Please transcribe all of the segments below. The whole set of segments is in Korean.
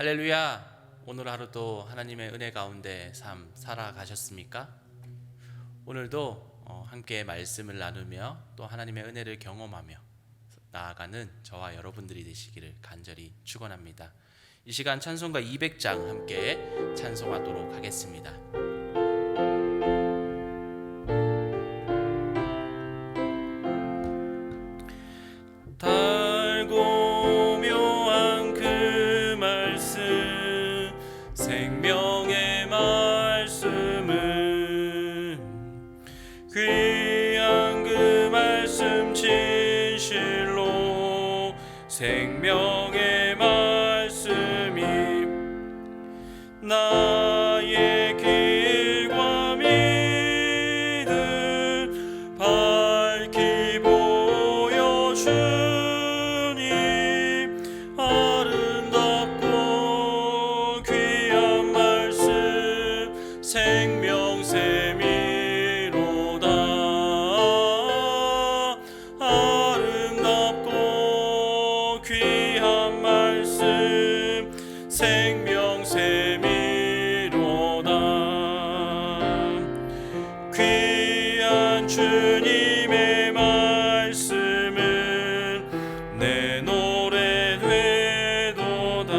할렐루야! 오늘 하루도 하나님의 은혜 가운데 삶 살아가셨습니까? 오늘도 함께 말씀을 나누며 또 하나님의 은혜를 경험하며 나아가는 저와 여러분들이 되시기를 간절히 축원합니다. 이 시간 찬송가 200장 함께 찬송하도록 하겠습니다. 달고 묘한 그 말씀, 생명의 말씀은 귀한 그 말씀 진실로 생명의 말씀이 나의 길과 믿음 밝히 보여주니 아름답고 귀한 말씀 생명샘이로다. 아름답고 귀한 말씀 생명샘이로다. 귀한 주님의 말씀은 내 노래 되도다.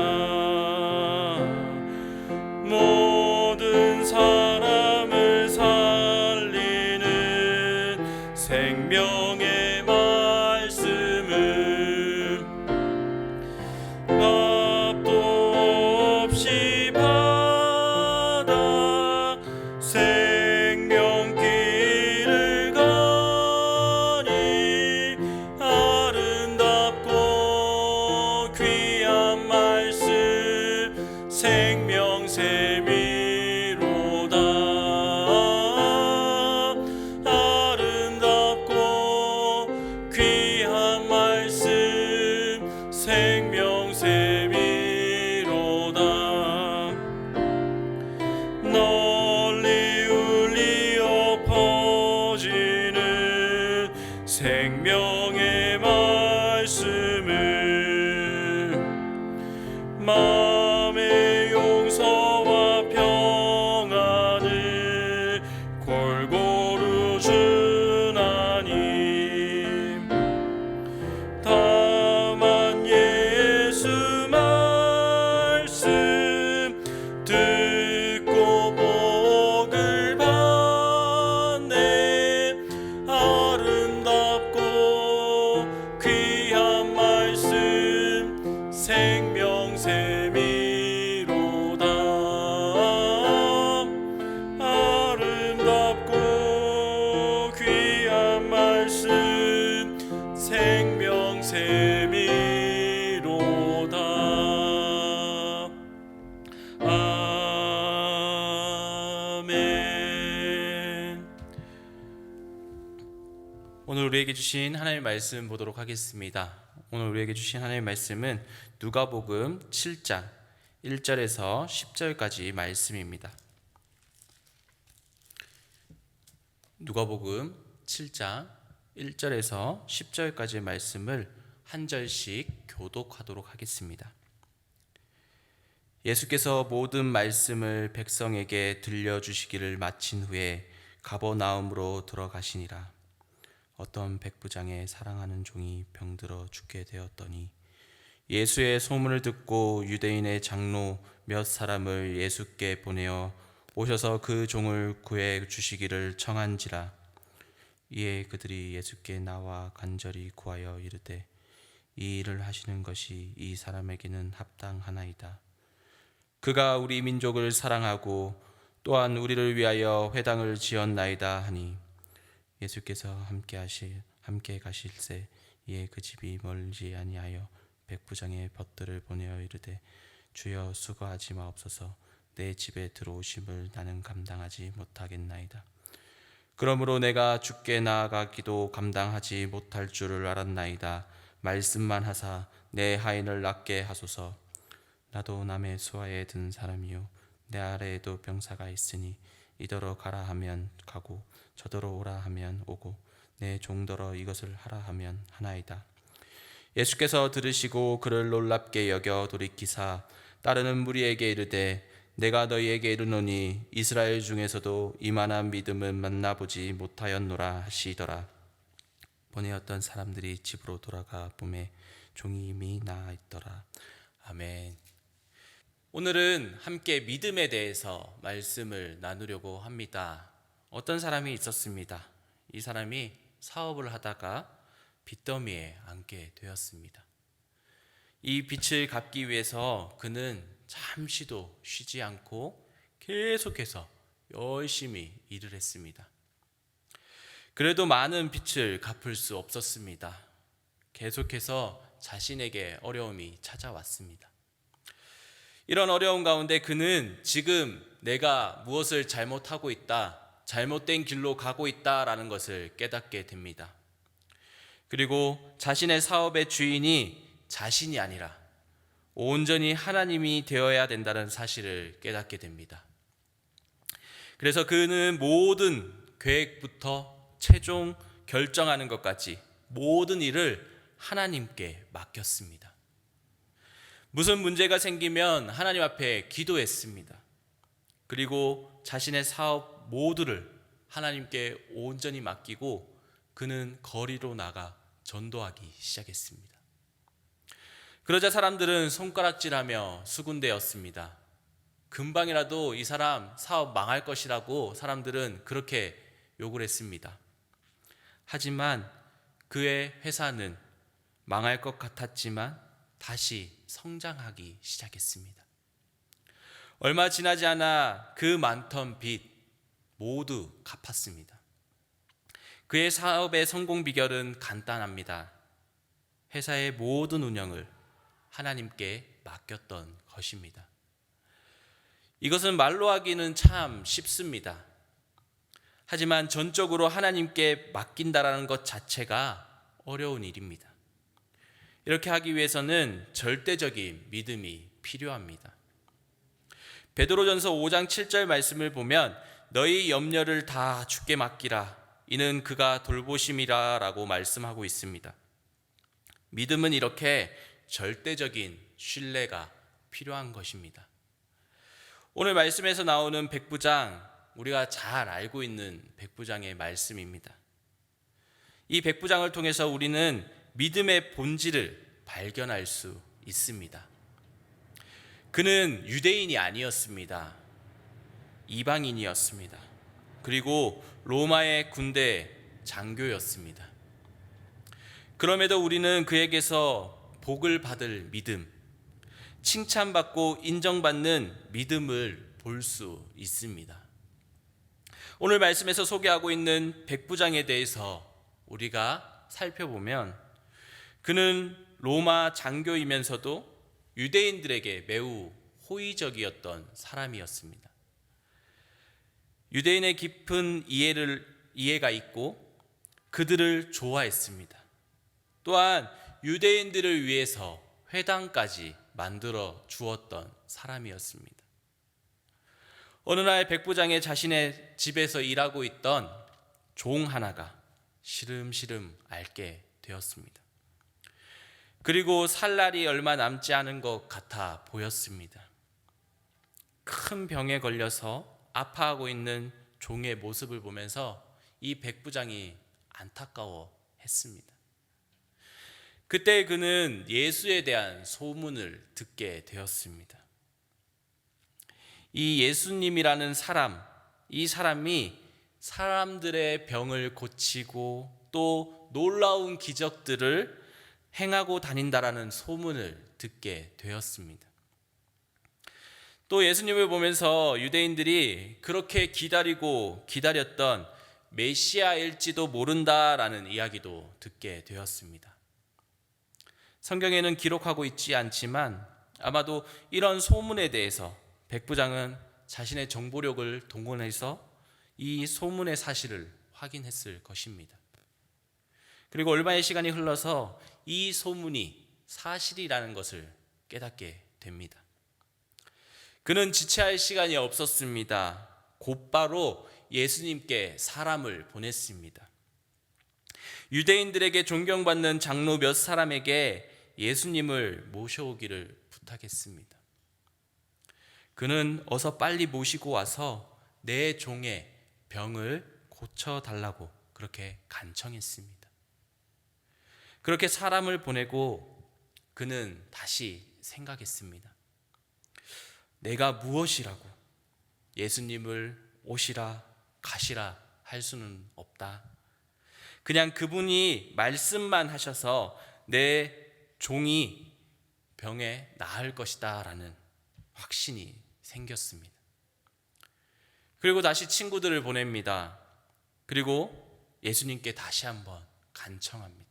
모든 사람을 살리는 생명의 말씀은 값도 없이 받아 생명길을 가니 아름답고 귀한 말씀 생명샘이로다. 아름답고 귀한 말씀 생명샘이로다. 널리 울리어 퍼지는 생명의 말씀은 마음의 용서와 평안을 골고루 주나니 다만 예수 말씀 듣고 복을 받네. 아름답고 귀한 말씀 생명샘이로다. 아름답고 귀한 말씀 생명샘이로다. 아멘. 오늘 우리에게 주신 하나님의 말씀 보도록 하겠습니다. 오늘 우리에게 주신 하나님의 말씀은 누가복음 7장 1절에서 10절까지 말씀입니다. 누가복음 7장 1절에서 10절까지의 말씀을 한 절씩 교독하도록 하겠습니다. 예수께서 모든 말씀을 백성에게 들려주시기를 마친 후에 가버나움으로 들어가시니라. 어떤 백부장의 사랑하는 종이 병들어 죽게 되었더니 예수의 소문을 듣고 유대인의 장로 몇 사람을 예수께 보내어 오셔서 그 종을 구해 주시기를 청한지라. 이에 그들이 예수께 나와 간절히 구하여 이르되 이 일을 하시는 것이 이 사람에게는 합당하나이다. 그가 우리 민족을 사랑하고 또한 우리를 위하여 회당을 지었나이다 하니 예수께서 함께 가실새 이에 그 집이 멀지 아니하여 백부장의 벗들을 보내어 이르되 주여 수고하지 마옵소서. 내 집에 들어오심을 나는 감당하지 못하겠나이다. 그러므로 내가 주께 나아가기도 감당하지 못할 줄을 알았나이다. 말씀만 하사 내 하인을 낫게 하소서. 나도 남의 수하에 든 사람이요 내 아래에도 병사가 있으니 이더러 가라 하면 가고 저더러 오라 하면 오고 내 종더러 이것을 하라 하면 하나이다. 예수께서 들으시고 그를 놀랍게 여겨 돌이키사 따르는 무리에게 이르되 내가 너희에게 이르노니 이스라엘 중에서도 이만한 믿음은 만나보지 못하였노라 하시더라. 보내 어떤 사람들이 집으로 돌아가 보매 종이 이미 나아 있더라. 아멘. 오늘은 함께 믿음에 대해서 말씀을 나누려고 합니다. 어떤 사람이 있었습니다. 이 사람이 사업을 하다가 빚더미에 앉게 되었습니다. 이 빚을 갚기 위해서 그는 잠시도 쉬지 않고 계속해서 열심히 일을 했습니다. 그래도 많은 빚을 갚을 수 없었습니다. 계속해서 자신에게 어려움이 찾아왔습니다. 이런 어려움 가운데 그는 지금 내가 무엇을 잘못하고 있다, 잘못된 길로 가고 있다라는 것을 깨닫게 됩니다. 그리고 자신의 사업의 주인이 자신이 아니라 온전히 하나님이 되어야 된다는 사실을 깨닫게 됩니다. 그래서 그는 모든 계획부터 최종 결정하는 것까지 모든 일을 하나님께 맡겼습니다. 무슨 문제가 생기면 하나님 앞에 기도했습니다. 그리고 자신의 사업 모두를 하나님께 온전히 맡기고 그는 거리로 나가 전도하기 시작했습니다. 그러자 사람들은 손가락질하며 수군대었습니다. 금방이라도 이 사람 사업 망할 것이라고 사람들은 그렇게 욕을 했습니다. 하지만 그의 회사는 망할 것 같았지만 다시 성장하기 시작했습니다. 얼마 지나지 않아 그 많던 빚 모두 갚았습니다. 그의 사업의 성공 비결은 간단합니다. 회사의 모든 운영을 하나님께 맡겼던 것입니다. 이것은 말로 하기는 참 쉽습니다. 하지만 전적으로 하나님께 맡긴다라는 것 자체가 어려운 일입니다. 이렇게 하기 위해서는 절대적인 믿음이 필요합니다. 베드로전서 5장 7절 말씀을 보면 너희 염려를 다 주께 맡기라 이는 그가 돌보심이라 라고 말씀하고 있습니다. 믿음은 이렇게 절대적인 신뢰가 필요한 것입니다. 오늘 말씀에서 나오는 백부장, 우리가 잘 알고 있는 백부장의 말씀입니다. 이 백부장을 통해서 우리는 믿음의 본질을 발견할 수 있습니다. 그는 유대인이 아니었습니다. 이방인이었습니다. 그리고 로마의 군대 장교였습니다. 그럼에도 우리는 그에게서 복을 받을 믿음, 칭찬받고 인정받는 믿음을 볼 수 있습니다. 오늘 말씀에서 소개하고 있는 백부장에 대해서 우리가 살펴보면 그는 로마 장교이면서도 유대인들에게 매우 호의적이었던 사람이었습니다. 유대인의 깊은 이해가 있고 그들을 좋아했습니다. 또한 유대인들을 위해서 회당까지 만들어 주었던 사람이었습니다. 어느 날 백부장의 자신의 집에서 일하고 있던 종 하나가 시름시름 앓게 되었습니다. 그리고 살 날이 얼마 남지 않은 것 같아 보였습니다. 큰 병에 걸려서 아파하고 있는 종의 모습을 보면서 이 백부장이 안타까워했습니다. 그때 그는 예수에 대한 소문을 듣게 되었습니다. 이 예수님이라는 사람, 이 사람이 사람들의 병을 고치고 또 놀라운 기적들을 행하고 다닌다라는 소문을 듣게 되었습니다. 또 예수님을 보면서 유대인들이 그렇게 기다리고 기다렸던 메시아일지도 모른다라는 이야기도 듣게 되었습니다. 성경에는 기록하고 있지 않지만 아마도 이런 소문에 대해서 백부장은 자신의 정보력을 동원해서 이 소문의 사실을 확인했을 것입니다. 그리고 얼마의 시간이 흘러서 이 소문이 사실이라는 것을 깨닫게 됩니다. 그는 지체할 시간이 없었습니다. 곧바로 예수님께 사람을 보냈습니다. 유대인들에게 존경받는 장로 몇 사람에게 예수님을 모셔오기를 부탁했습니다. 그는 어서 빨리 모시고 와서 내 종의 병을 고쳐달라고 그렇게 간청했습니다. 그렇게 사람을 보내고 그는 다시 생각했습니다. 내가 무엇이라고 예수님을 오시라 가시라 할 수는 없다. 그냥 그분이 말씀만 하셔서 내 종이 병에 나을 것이다 라는 확신이 생겼습니다. 그리고 다시 친구들을 보냅니다. 그리고 예수님께 다시 한번 간청합니다.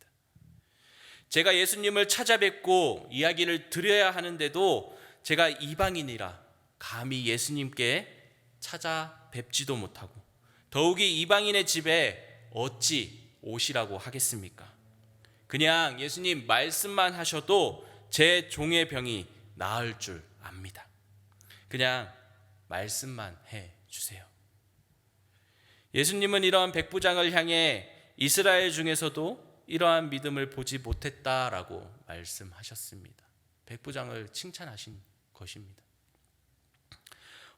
제가 예수님을 찾아뵙고 이야기를 드려야 하는데도 제가 이방인이라 감히 예수님께 찾아뵙지도 못하고 더욱이 이방인의 집에 어찌 오시라고 하겠습니까? 그냥 예수님 말씀만 하셔도 제 종의 병이 나을 줄 압니다. 그냥 말씀만 해 주세요. 예수님은 이러한 백부장을 향해 이스라엘 중에서도 이러한 믿음을 보지 못했다라고 말씀하셨습니다. 백부장을 칭찬하신 것입니다.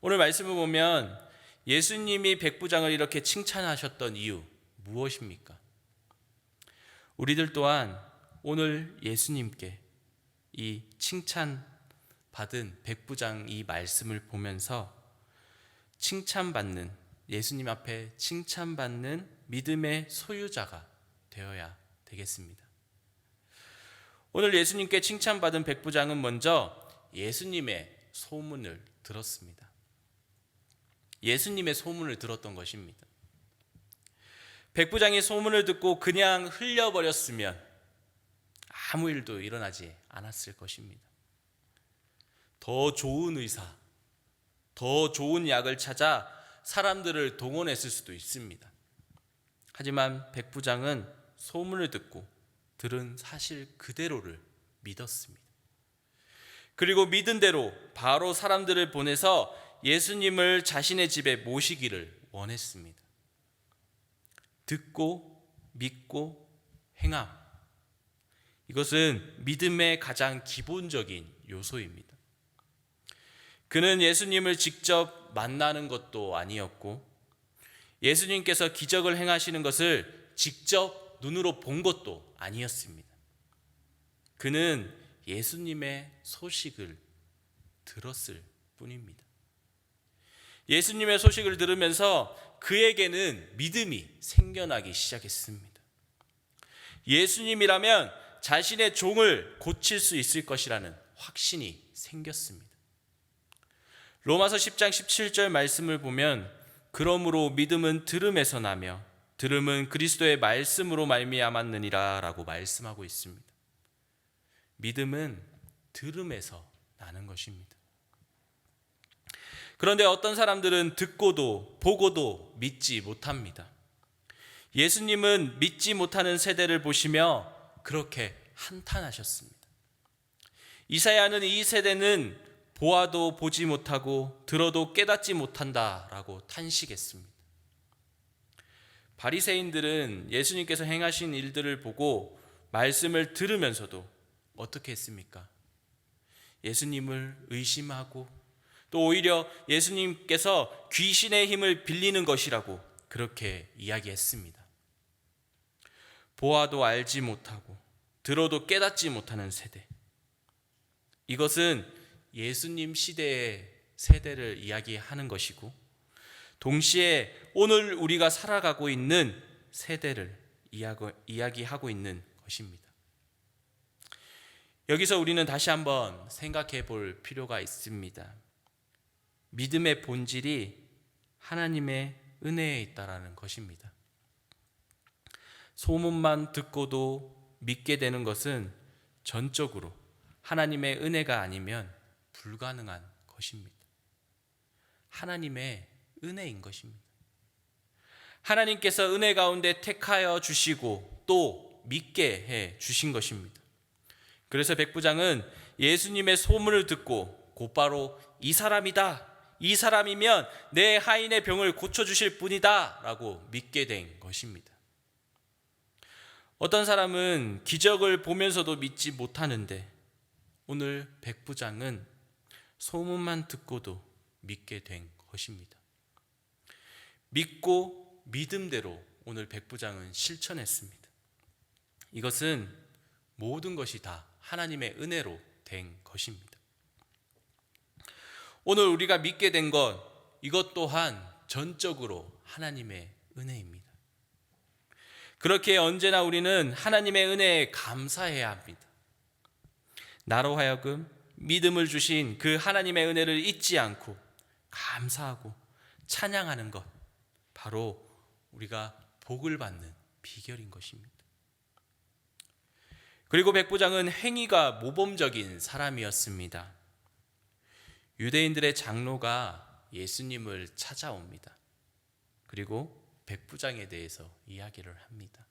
오늘 말씀을 보면 예수님이 백부장을 이렇게 칭찬하셨던 이유 무엇입니까? 우리들 또한 오늘 예수님께 이 칭찬받은 백부장 이 말씀을 보면서 칭찬받는, 예수님 앞에 칭찬받는 믿음의 소유자가 되어야 되겠습니다. 오늘 예수님께 칭찬받은 백부장은 먼저 예수님의 소문을 들었습니다. 예수님의 소문을 들었던 것입니다. 백부장이 소문을 듣고 그냥 흘려버렸으면 아무 일도 일어나지 않았을 것입니다. 더 좋은 의사, 더 좋은 약을 찾아 사람들을 동원했을 수도 있습니다. 하지만 백부장은 소문을 듣고 들은 사실 그대로를 믿었습니다. 그리고 믿은 대로 바로 사람들을 보내서 예수님을 자신의 집에 모시기를 원했습니다. 듣고 믿고 행함, 이것은 믿음의 가장 기본적인 요소입니다. 그는 예수님을 직접 만나는 것도 아니었고 예수님께서 기적을 행하시는 것을 직접 눈으로 본 것도 아니었습니다. 그는 예수님의 소식을 들었을 뿐입니다. 예수님의 소식을 들으면서 그에게는 믿음이 생겨나기 시작했습니다. 예수님이라면 자신의 종을 고칠 수 있을 것이라는 확신이 생겼습니다. 로마서 10장 17절 말씀을 보면 그러므로 믿음은 들음에서 나며 들음은 그리스도의 말씀으로 말미암았느니라 라고 말씀하고 있습니다. 믿음은 들음에서 나는 것입니다. 그런데 어떤 사람들은 듣고도 보고도 믿지 못합니다. 예수님은 믿지 못하는 세대를 보시며 그렇게 한탄하셨습니다. 이사야는 이 세대는 보아도 보지 못하고 들어도 깨닫지 못한다라고 탄식했습니다. 바리새인들은 예수님께서 행하신 일들을 보고 말씀을 들으면서도 어떻게 했습니까? 예수님을 의심하고 또 오히려 예수님께서 귀신의 힘을 빌리는 것이라고 그렇게 이야기했습니다. 보아도 알지 못하고 들어도 깨닫지 못하는 세대, 이것은 예수님 시대의 세대를 이야기하는 것이고 동시에 오늘 우리가 살아가고 있는 세대를 이야기하고 있는 것입니다. 여기서 우리는 다시 한번 생각해 볼 필요가 있습니다. 믿음의 본질이 하나님의 은혜에 있다라는 것입니다. 소문만 듣고도 믿게 되는 것은 전적으로 하나님의 은혜가 아니면 불가능한 것입니다. 하나님의 은혜인 것입니다. 하나님께서 은혜 가운데 택하여 주시고 또 믿게 해 주신 것입니다. 그래서 백부장은 예수님의 소문을 듣고 곧바로 이 사람이다, 이 사람이면 내 하인의 병을 고쳐주실 분이다 라고 믿게 된 것입니다. 어떤 사람은 기적을 보면서도 믿지 못하는데 오늘 백부장은 소문만 듣고도 믿게 된 것입니다. 믿고 믿음대로 오늘 백부장은 실천했습니다. 이것은 모든 것이 다 하나님의 은혜로 된 것입니다. 오늘 우리가 믿게 된 것, 이것 또한 전적으로 하나님의 은혜입니다. 그렇게 언제나 우리는 하나님의 은혜에 감사해야 합니다. 나로 하여금 믿음을 주신 그 하나님의 은혜를 잊지 않고 감사하고 찬양하는 것, 바로 우리가 복을 받는 비결인 것입니다. 그리고 백부장은 행위가 모범적인 사람이었습니다. 유대인들의 장로가 예수님을 찾아옵니다. 그리고 백부장에 대해서 이야기를 합니다.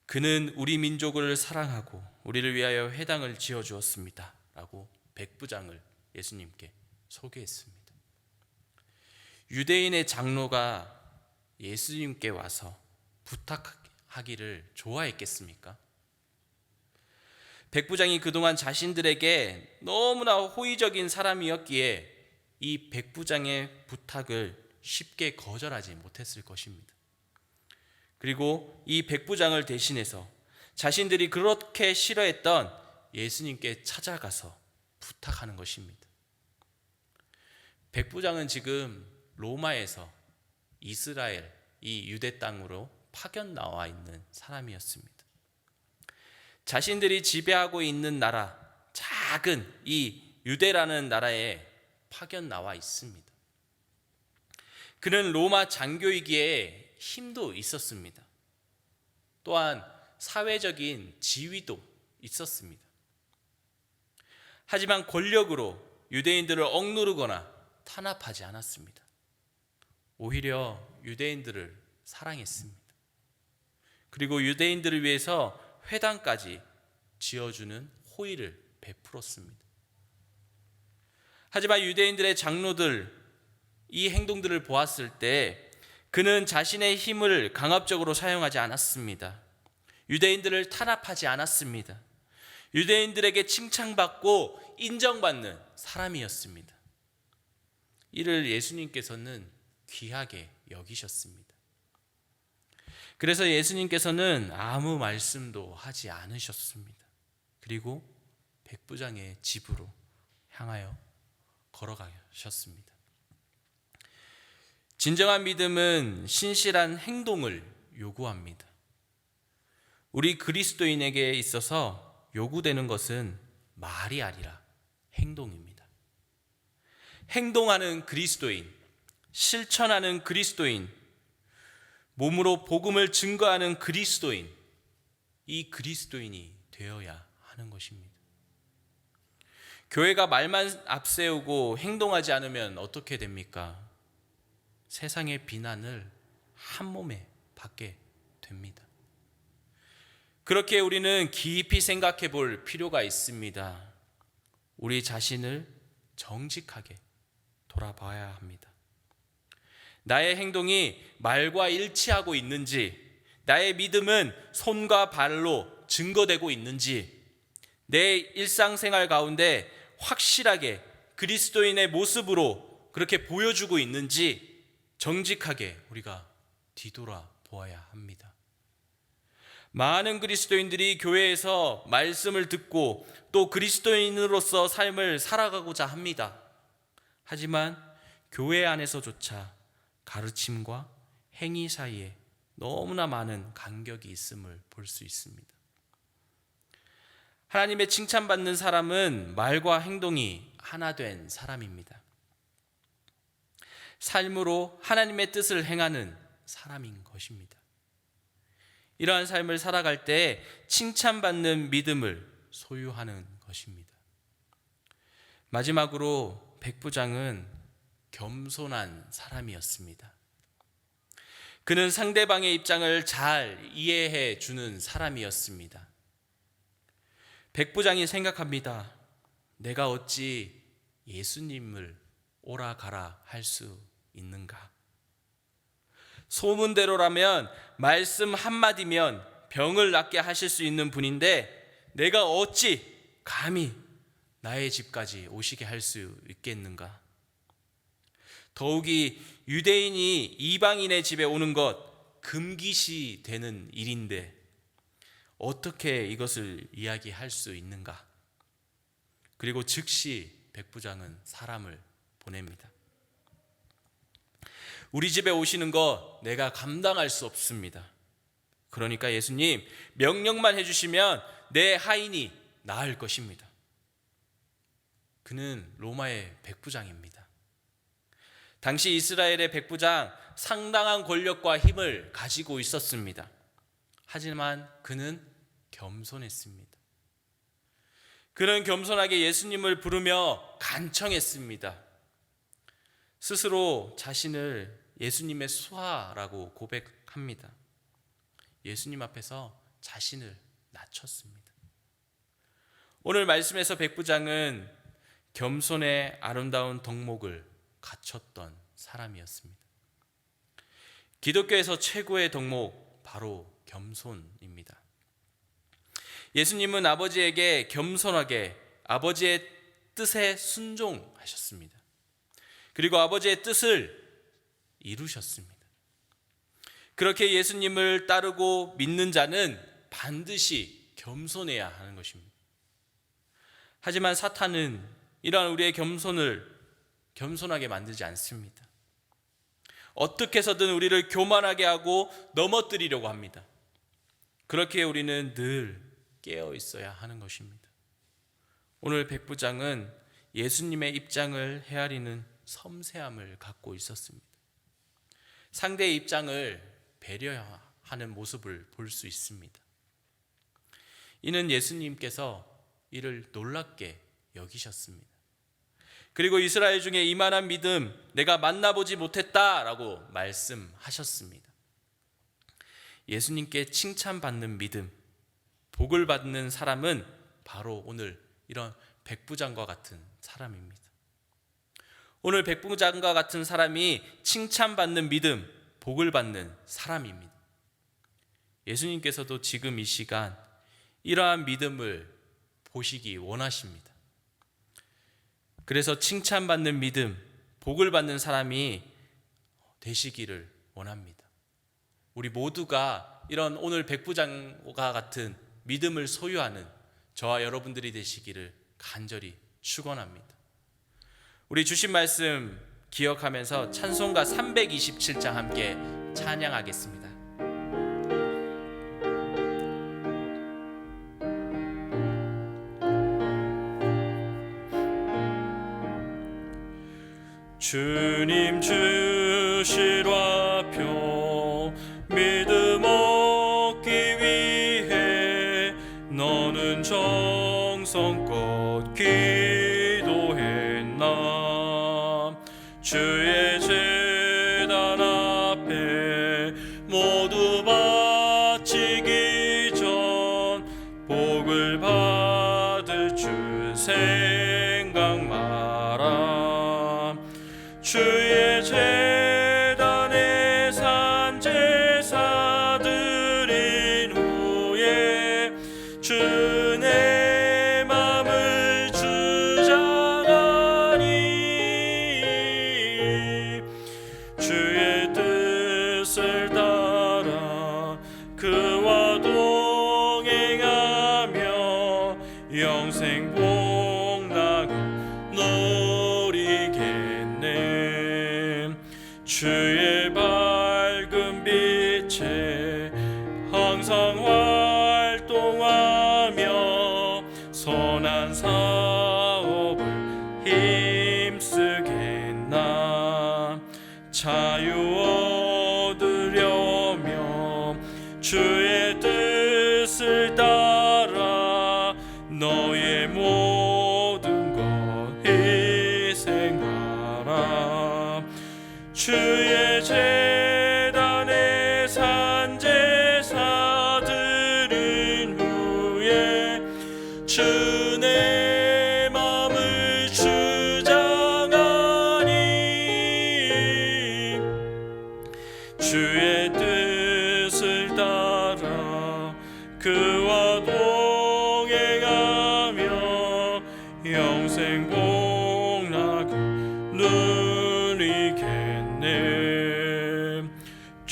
그는 우리 민족을 사랑하고 우리를 위하여 회당을 지어주었습니다 라고 백부장을 예수님께 소개했습니다. 유대인의 장로가 예수님께 와서 부탁하기를 좋아했겠습니까? 백부장이 그동안 자신들에게 너무나 호의적인 사람이었기에 이 백부장의 부탁을 쉽게 거절하지 못했을 것입니다. 그리고 이 백부장을 대신해서 자신들이 그렇게 싫어했던 예수님께 찾아가서 부탁하는 것입니다. 백부장은 지금 로마에서 이스라엘, 이 유대 땅으로 파견 나와 있는 사람이었습니다. 자신들이 지배하고 있는 나라, 작은 이 유대라는 나라에 파견 나와 있습니다. 그는 로마 장교이기에 힘도 있었습니다. 또한 사회적인 지위도 있었습니다. 하지만 권력으로 유대인들을 억누르거나 탄압하지 않았습니다. 오히려 유대인들을 사랑했습니다. 그리고 유대인들을 위해서 회당까지 지어주는 호의를 베풀었습니다. 하지만 유대인들의 장로들, 이 행동들을 보았을 때 그는 자신의 힘을 강압적으로 사용하지 않았습니다. 유대인들을 탄압하지 않았습니다. 유대인들에게 칭찬받고 인정받는 사람이었습니다. 이를 예수님께서는 귀하게 여기셨습니다. 그래서 예수님께서는 아무 말씀도 하지 않으셨습니다. 그리고 백부장의 집으로 향하여 걸어가셨습니다. 진정한 믿음은 신실한 행동을 요구합니다. 우리 그리스도인에게 있어서 요구되는 것은 말이 아니라 행동입니다. 행동하는 그리스도인, 실천하는 그리스도인, 몸으로 복음을 증거하는 그리스도인, 이 그리스도인이 되어야 하는 것입니다. 교회가 말만 앞세우고 행동하지 않으면 어떻게 됩니까? 세상의 비난을 한 몸에 받게 됩니다. 그렇게 우리는 깊이 생각해 볼 필요가 있습니다. 우리 자신을 정직하게 돌아봐야 합니다. 나의 행동이 말과 일치하고 있는지, 나의 믿음은 손과 발로 증거되고 있는지, 내 일상생활 가운데 확실하게 그리스도인의 모습으로 그렇게 보여주고 있는지 정직하게 우리가 뒤돌아보아야 합니다. 많은 그리스도인들이 교회에서 말씀을 듣고 또 그리스도인으로서 삶을 살아가고자 합니다. 하지만 교회 안에서조차 가르침과 행위 사이에 너무나 많은 간격이 있음을 볼 수 있습니다. 하나님의 칭찬받는 사람은 말과 행동이 하나 된 사람입니다. 삶으로 하나님의 뜻을 행하는 사람인 것입니다. 이러한 삶을 살아갈 때 칭찬받는 믿음을 소유하는 것입니다. 마지막으로 백부장은 겸손한 사람이었습니다. 그는 상대방의 입장을 잘 이해해 주는 사람이었습니다. 백부장이 생각합니다. 내가 어찌 예수님을 오라 가라 할 수 있는가? 소문대로라면 말씀 한마디면 병을 낫게 하실 수 있는 분인데 내가 어찌 감히 나의 집까지 오시게 할 수 있겠는가? 더욱이 유대인이 이방인의 집에 오는 것 금기시 되는 일인데 어떻게 이것을 이야기할 수 있는가? 그리고 즉시 백부장은 사람을 보냅니다. 우리 집에 오시는 거 내가 감당할 수 없습니다. 그러니까 예수님 명령만 해주시면 내 하인이 나을 것입니다. 그는 로마의 백부장입니다. 당시 이스라엘의 백부장 상당한 권력과 힘을 가지고 있었습니다. 하지만 그는 겸손했습니다. 그는 겸손하게 예수님을 부르며 간청했습니다. 스스로 자신을 예수님의 수하라고 고백합니다. 예수님 앞에서 자신을 낮췄습니다. 오늘 말씀에서 백부장은 겸손의 아름다운 덕목을 갖췄던 사람이었습니다. 기독교에서 최고의 덕목 바로 겸손입니다. 예수님은 아버지에게 겸손하게 아버지의 뜻에 순종하셨습니다. 그리고 아버지의 뜻을 이루셨습니다. 그렇게 예수님을 따르고 믿는 자는 반드시 겸손해야 하는 것입니다. 하지만 사탄은 이러한 우리의 겸손을 겸손하게 만들지 않습니다. 어떻게 해서든 우리를 교만하게 하고 넘어뜨리려고 합니다. 그렇게 우리는 늘 깨어 있어야 하는 것입니다. 오늘 백부장은 예수님의 입장을 헤아리는 섬세함을 갖고 있었습니다. 상대의 입장을 배려하는 모습을 볼 수 있습니다. 이는 예수님께서 이를 놀랍게 여기셨습니다. 그리고 이스라엘 중에 이만한 믿음 내가 만나보지 못했다라고 말씀하셨습니다. 예수님께 칭찬받는 믿음, 복을 받는 사람은 바로 오늘 이런 백부장과 같은 사람입니다. 오늘 백부장과 같은 사람이 칭찬받는 믿음, 복을 받는 사람입니다. 예수님께서도 지금 이 시간 이러한 믿음을 보시기 원하십니다. 그래서 칭찬받는 믿음, 복을 받는 사람이 되시기를 원합니다. 우리 모두가 이런 오늘 백부장과 같은 믿음을 소유하는 저와 여러분들이 되시기를 간절히 축원합니다. 우리 주신 말씀 기억하면서 찬송가 327장 함께 찬양하겠습니다. 주님 주실 화표 믿음 얻기 위해 너는 정성껏 기도했나. 주의 제단 앞에 모두 바치기 전 복을 받을 줄 생각 마라. 주의 제단에 산 제사 드린 후에 주 내 맘을 주장하니 주의 뜻을 따라 그와 동행하며 영생 복락을 누리겠네. 주의 밝은 빛에 항상 활동하며 선한 사업을 힘쓰겠나. 자유 얻으려며 주의 뜻을 따라 너의 모든 것 희생하라. 주의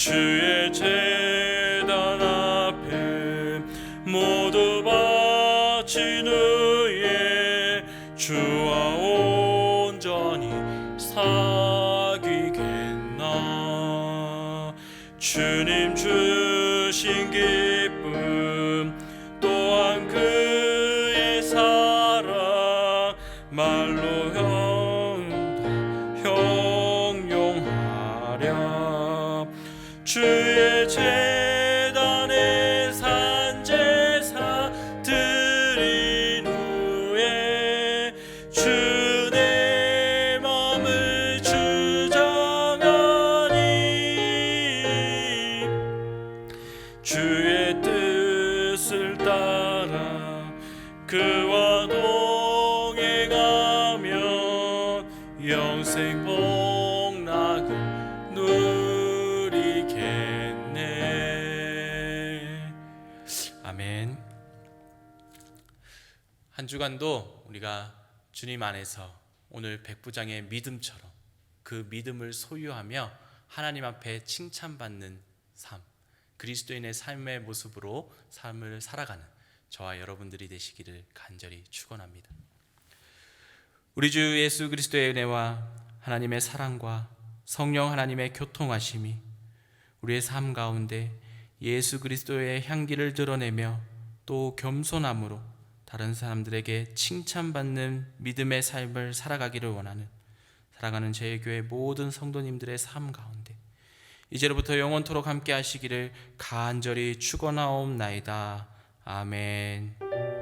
주의 제단 앞에 모두 바친 후에 주와 온전히 사귀겠나. 주님 주신 기쁨 또한 그의 사랑 말로 형용하랴. 주의 제단에 산제사 드린 후에 주 내 맘을 주장하니 주의 뜻을 따라 그와 동행하며 영생 복락을 누리겠네. 아멘. 한 주간도 우리가 주님 안에서 오늘 백부장의 믿음처럼 그 믿음을 소유하며 하나님 앞에 칭찬받는 삶, 그리스도인의 삶의 모습으로 삶을 살아가는 저와 여러분들이 되시기를 간절히 축원합니다. 우리 주 예수 그리스도의 은혜와 하나님의 사랑과 성령 하나님의 교통하심이 우리의 삶 가운데 예수 그리스도의 향기를 드러내며 또 겸손함으로 다른 사람들에게 칭찬받는 믿음의 삶을 살아가기를 원하는 사랑하는 제 교회 모든 성도님들의 삶 가운데 이제로부터 영원토록 함께 하시기를 간절히 축원하옵나이다. 아멘.